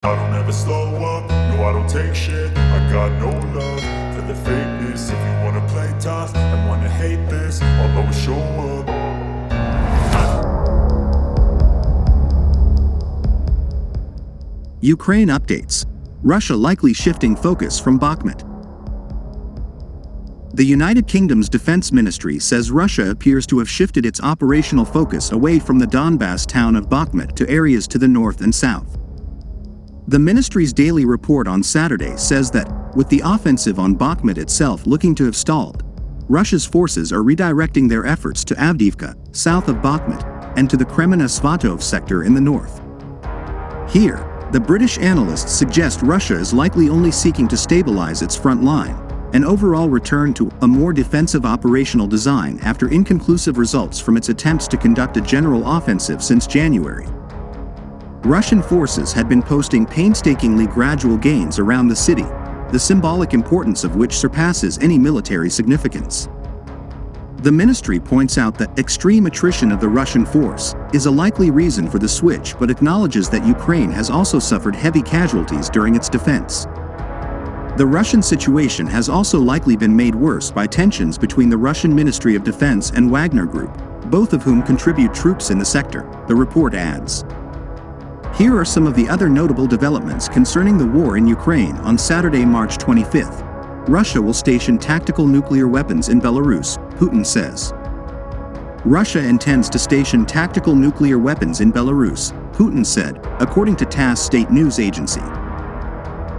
I don't ever slow up, no I don't take shit. I got no love for the fakeness. If you wanna play tough and wanna hate this, I'll always show up. Ukraine updates. Russia likely shifting focus from Bakhmut. The United Kingdom's Defense Ministry says Russia appears to have shifted its operational focus away from the Donbas town of Bakhmut to areas to the north and south. The ministry's daily report on Saturday says that, with the offensive on Bakhmut itself looking to have stalled, Russia's forces are redirecting their efforts to Avdiivka, south of Bakhmut, and to the Kremena-Svatov sector in the north. Here, the British analysts suggest Russia is likely only seeking to stabilize its front line, an overall return to a more defensive operational design after inconclusive results from its attempts to conduct a general offensive since January. Russian forces had been posting painstakingly gradual gains around the city, the symbolic importance of which surpasses any military significance. The ministry points out that extreme attrition of the Russian force is a likely reason for the switch, but acknowledges that Ukraine has also suffered heavy casualties during its defense. The Russian situation has also likely been made worse by tensions between the Russian Ministry of Defense and Wagner Group, both of whom contribute troops in the sector, the report adds. Here are some of the other notable developments concerning the war in Ukraine on Saturday, March 25th. Russia will station tactical nuclear weapons in Belarus, Putin says. Russia intends to station tactical nuclear weapons in Belarus, Putin said, according to TASS state news agency.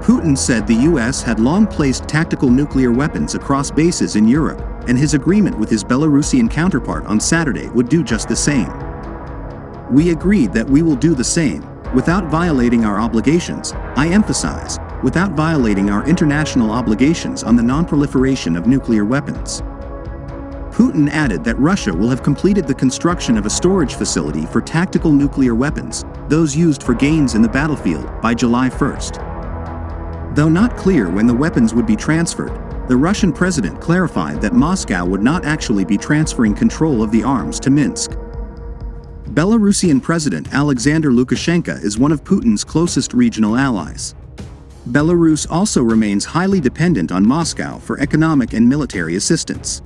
Putin said the US had long placed tactical nuclear weapons across bases in Europe, and his agreement with his Belarusian counterpart on Saturday would do just the same. We agreed that we will do the same, without violating our obligations, I emphasize, without violating our international obligations on the non-proliferation of nuclear weapons. Putin added that Russia will have completed the construction of a storage facility for tactical nuclear weapons, those used for gains in the battlefield, by July 1st. Though not clear when the weapons would be transferred, the Russian president clarified that Moscow would not actually be transferring control of the arms to Minsk. Belarusian President Alexander Lukashenko is one of Putin's closest regional allies. Belarus also remains highly dependent on Moscow for economic and military assistance.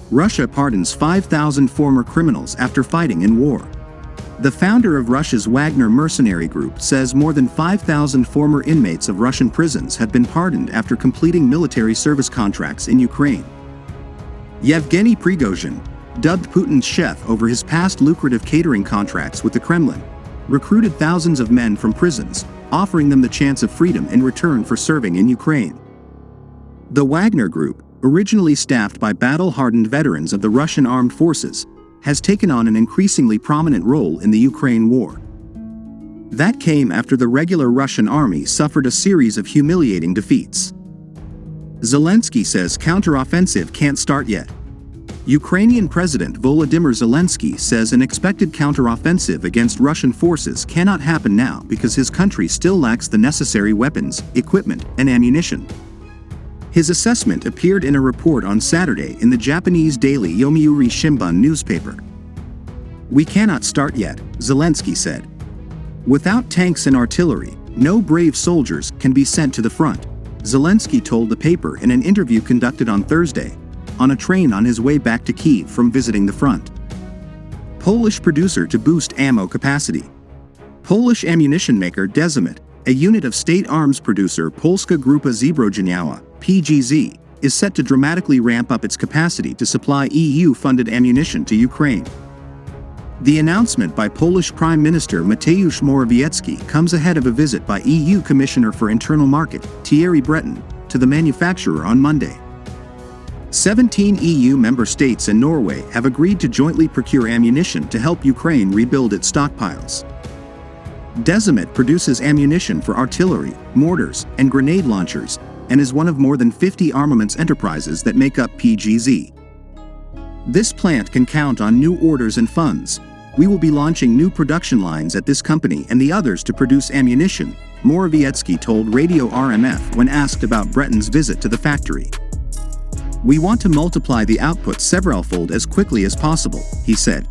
Russia pardons 5,000 former criminals after fighting in war. The founder of Russia's Wagner mercenary group says more than 5,000 former inmates of Russian prisons have been pardoned after completing military service contracts in Ukraine. Yevgeny Prigozhin, dubbed Putin's chef over his past lucrative catering contracts with the Kremlin, recruited thousands of men from prisons, offering them the chance of freedom in return for serving in Ukraine. The Wagner Group, originally staffed by battle-hardened veterans of the Russian armed forces, has taken on an increasingly prominent role in the Ukraine war. That came after the regular Russian army suffered a series of humiliating defeats. Zelensky says counteroffensive can't start yet. Ukrainian President Volodymyr Zelensky says an expected counteroffensive against Russian forces cannot happen now because his country still lacks the necessary weapons, equipment, and ammunition. His assessment appeared in a report on Saturday in the Japanese daily Yomiuri Shimbun newspaper. "We cannot start yet," Zelensky said. "Without tanks and artillery, no brave soldiers can be sent to the front," Zelensky told the paper in an interview conducted on Thursday, on a train on his way back to Kyiv from visiting the front. Polish producer to boost ammo capacity. Polish ammunition maker Dezimit, a unit of state arms producer Polska Grupa Zbrojeniowa, PGZ, is set to dramatically ramp up its capacity to supply EU-funded ammunition to Ukraine. The announcement by Polish Prime Minister Mateusz Morawiecki comes ahead of a visit by EU Commissioner for Internal Market, Thierry Breton, to the manufacturer on Monday. 17 EU member states and Norway have agreed to jointly procure ammunition to help Ukraine rebuild its stockpiles. Dezimit produces ammunition for artillery, mortars, and grenade launchers, and is one of more than 50 armaments enterprises that make up PGZ. This plant can count on new orders and funds. We will be launching new production lines at this company and the others to produce ammunition, Morawiecki told Radio RMF when asked about Breton's visit to the factory. "We want to multiply the output severalfold as quickly as possible," he said.